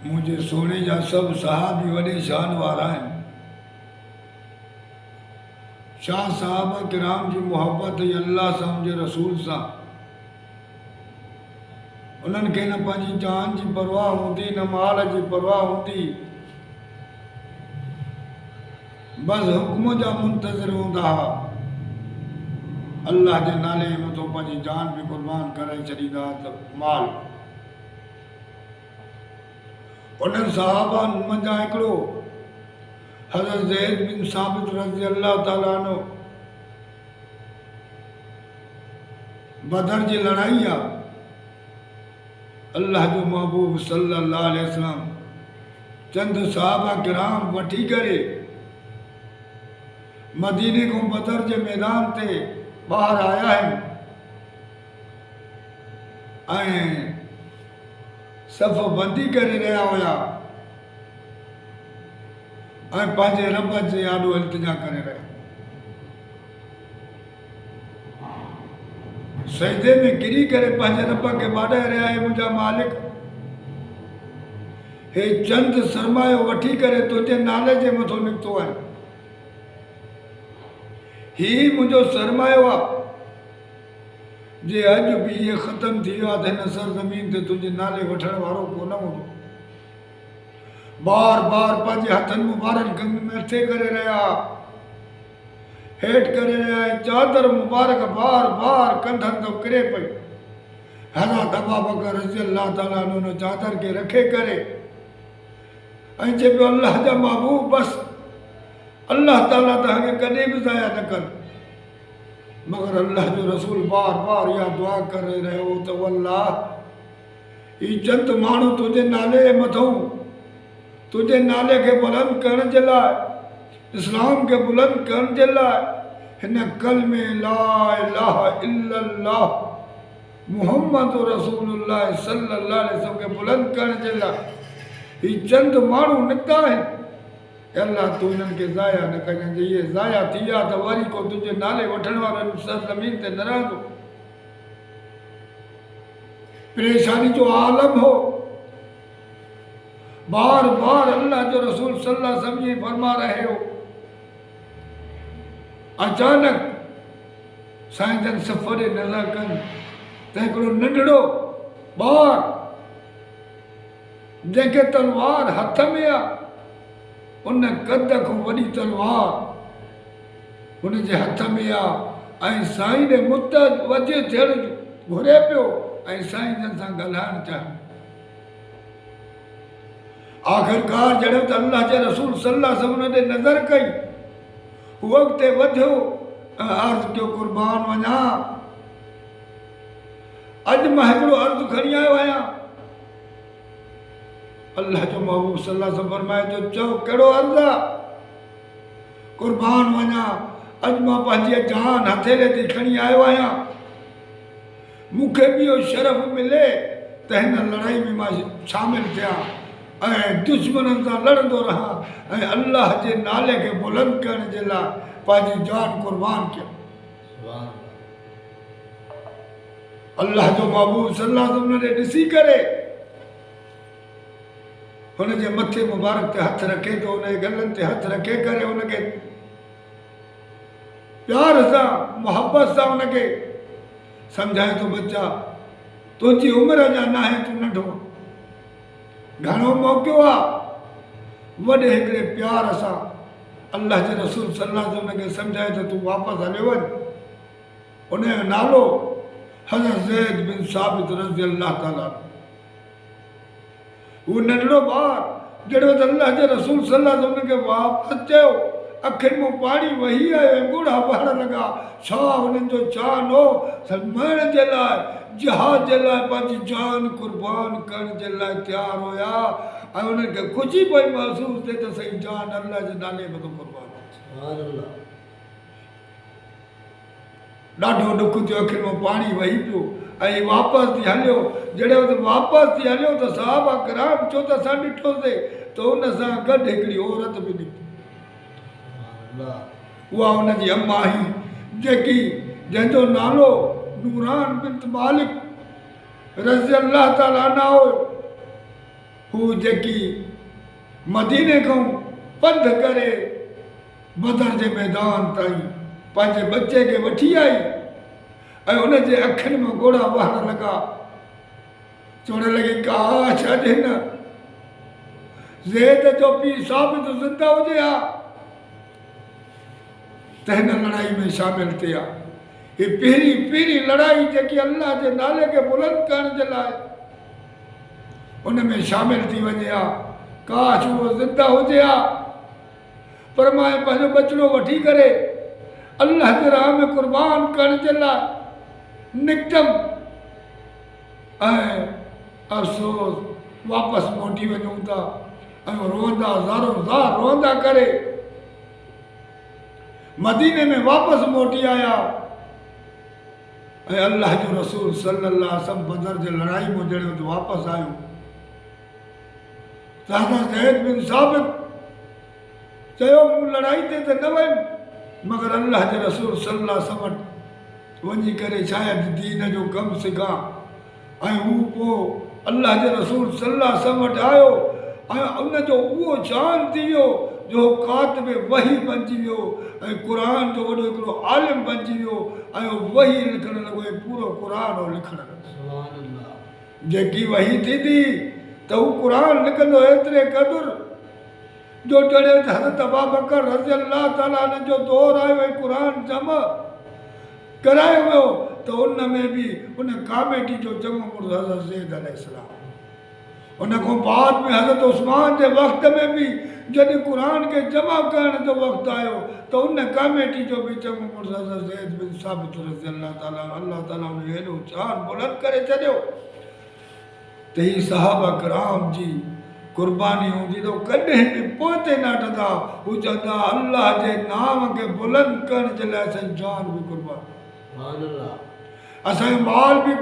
मुझे सोने जा सब सहाबी वॾे शान वारा आहिनि। शाह साहबा किराम जी मोहब्बत ही अल्लाह सां उनजे रसूल सां। उन्हनि खे न पंहिंजी जान जी परवाह हूंदी न माल जी परवाह हूंदी, बस हुक्म जा मुंतज़िर हूंदा हुआ। अल्लाह जे नाले मथां पंहिंजी जान बि क़ुर्बान करे छॾींदा त माल। उन्हनि सहाबान मंझां हिकिड़ो हज़रत ज़ैद बिन साबित रज़ी अल्लाह ताला अन्हु, बदर जी लड़ाई आहे। अल्लाह जो महबूब सल्लल्लाहु अलैहि वसल्लम चंद सहाबा किराम वठी करे मदीने को बदर जे मैदान ते ॿाहिरि आया आहिनि ऐं सफ़ बंदी करे रहिया हुया ऐं पंहिंजे रब जे आॾो इल्तिजा करे रहिया। सजदे में किरी करे पंहिंजे रब खे ॿाॾाए रहिया आहिनि, मुंहिंजा मालिक हे चंद सरमायो वठी करे तुंहिंजे नाले जे मथां निकितो आहे। ही मुंहिंजो सरमायो आहे, जे अॼु बि इहे ख़तमु थी वियो आहे त हिन सरज़मीन ते तुंहिंजे नाले वठण वारो कोन हूंदो। बार बार पंहिंजे हथनि मुबारक मथे करे रहिया, हेठि करे रहिया, चादर मुबारक बार बार कंधनि तो किरे पई। हज़रत अबू बकर रज़ी अल्लाह ताला अन्हु उन चादर खे रखे करे ऐं चए पियो अल्लाह जा महबूब, बसि अल्लाह ताला तव्हांखे कॾहिं बि ज़ाया न कनि। मगर अल्लाह जो रसूल बार बार इहा दुआ करे रहियो त अल्लाह, ही चंद माण्हू तुंहिंजे नाले जे मथां तुंहिंजे नाले खे बुलंद करण जे लाइ, इस्लाम खे बुलंद करण जे लाइ हिन कलमे ला इलाहा इल्लल्लाह मुहम्मद रसूलुल्लाह सल्लल्लाहु अलैहि वसल्लम खे बुलंद करण जे लाइ ही चंद माण्हू निकिता आहिनि। अल्लाह तूं हिननि खे ज़ाया न कजांइ, जे इहे ज़ाया थी विया त वरी को तुंहिंजे नाले वठण वारो सरज़मीन ते न रहंदो। परेशानी जो आलम हो। बार बार अल्लाह जो रसूल सल्लल्लाहु अलैहि वसल्लम फरमा रहे हो। अचानक साईं जन सफ़र नज़र कनि त हिकिड़ो नंढड़ो ॿार जंहिंखे तलवार हथ में आहे, उन कद खां वॾी तलवार हुनजे हथ में आहे ऐं साईं ॾे मुतवजो थियण घुरे पियो ऐं साईं जन सां ॻाल्हाइणु चाहे। आख़िरकार जॾहिं त अल्लाह जे रसूल सल्लल्लाहु अलैहि वसल्लम ॾे नज़र कई, हू अॻिते वधियो ऐं अर्ज़ु कयो क़ुर्बान वञा, अॼु मां हिकिड़ो अर्ज़ु खणी आयो आहियां। अल्लाह जो महबूब सल्लल्लाहु अलैहि वसल्लम फरमाए जो चओ कहिड़ो अर्ज़ु आहे? क़ुर्बान वञा, अॼु मां पंहिंजी जान हथेले ते खणी आयो आहियां, मूंखे बि इहो शरफ़ मिले त हिन लड़ाई में मां शामिल थियां ऐं दुश्मननि सां लड़ंदो रहां ऐं अल्लाह जे नाले खे बुलंद करण जे लाइ पंहिंजी जान क़ुर्बान कयां। अल्लाह जो महबूब सल्लल्लाहु अलैहि वसल्लम ॾे ॾिसी करे हुनजे मथे मुबारक ते हथ रखे थो, हुनजे गलनि ते हथ रखे करे हुनखे प्यार सां मोहब्बत सां हुनखे सम्झाए थो, बच्चा तुंहिंजी उमिरि अञा न आहे, तूं नंढो, घणो मौक़ो आहे। वॾे हिकिड़े प्यार सां अल्लाह जे रसूल सल्लल्लाहु अलैहि वसल्लम हुनखे सम्झाए त तूं वापसि हलियो वञ। उनजो नालो हज़रत ज़ैद बिन साबित रज़ी अल्लाह ताला। हू नंढड़ो ॿार जॾहिं त अल्लाह जे रसूल सल्लल्लाहु अलैहि वसल्लम खे वापसि चयो, अखियुनि मां पाणी वही आयो ऐं ॻोढ़ा वहण लॻा। छा हुननि जो चान हो? मरण जे लाइ, जिहाद जे लाइ पंहिंजी जान क़ुर्बान करण जे लाइ तयारु हुया ऐं उन्हनि खे ख़ुशी पई महसूसु थिए त सही जान अल्लाह जे नाले में थो क़ुर्बान। ॾाढो ॾुख थियो, अखियुनि मां पाणी वही पियो ऐं वापसि थी हलियो। जॾहिं त वापसि थी हलियो त सहाबा किराम चओ त असां ॾिठोसीं त हुन सां गॾु हिकिड़ी औरत बि निकिती। उहा हुनजी अम्मा हुई जंहिंजो नालो नूरान बिन्त मालिक रज़ी अल्लाह ताला अन्हा हुयो। हू जेकी मदीने खां पंध करे बदर जे मैदान ताईं पंहिंजे बच्चे खे वठी आई ऐं उनजे अखियुनि में ॻोढ़ा वहण लॻा। चवण लॻी काश अॼु हिन ज़ैद जो पीउ साबित ज़िंदा हुजे हा त हिन लड़ाई में शामिल थिया। हीअ पहिरीं लड़ाई जेकी अल्लाह जे नाले खे बुलंद करण जे लाइ उन में शामिल थी वञे हा। काश उहो ज़िंदा हुजे हा, पर मां पंहिंजो बचिड़ो वठी करे अल्लाह जे राह में क़ुर्बान करण जे लाइ निकितमि ऐं अफ़सोस वापसि मोटी वञूं था ऐं रोअंदा ज़ारो ज़ार रोअंदा करे मदीने में वापसि मोटी आया ऐं अल्लाह जो रसूल सल्लल्लाहु अलैहि वसल्लम बदर जे लड़ाई में जॾहिं वापसि आयो त हज़रत ज़ैद बिन साबित चयो मूं लड़ाई ते त न वयुमि मगर अल्लाह जे रसूल सल्लल्लाहु अलैहि वसल्लम वञी करे शायदि दीन जो कमु सिखां ऐं हू पोइ अल्लाह जे रसूल सल्लल्लाहु अलैहि वसल्लम वटि आयो ऐं उनजो उहो शान थी वियो जो कातिब वही बणिजी वियो ऐं क़ुरान जो वॾो हिकिड़ो आलिम बणिजी वियो ऐं वही लिखणु लॻो ऐं पूरो क़ुरान लिखणु लॻो। जेकी वही थींदी त हू क़ुरान लिखंदो एतिरे क़दुरु जो जॾहिं हज़रत अबू बकर रज़ी अल्लाह ताला अन्हु जो दौरु आयो ऐं क़ुरान जमा करायो वियो त उन में बि उन कामेटी जो चङो मुड़ुसु हज़रत ज़ैद अलैहिस्सलाम। उन खां बाद में हज़रत उस्मान जे वक़्त में बि जॾहिं क़ुरान खे जमा करण जो वक़्तु आयो त उन कामेटी जो बि चङो मुड़ुसु हज़रत ज़ैद बिन साबित रज़ी अल्लाह ताला उन हेॾो शान बुलंद करे छॾियो त ही सहाबा किराम जी कुर्बानी हूंदी त कॾहिं बि पोइते न हटंदा। हू चवंदा अल्लाह जे नाम खे बुलंद करण जे लाइ असांजी जान बि कुर्बान, असांजो माल बि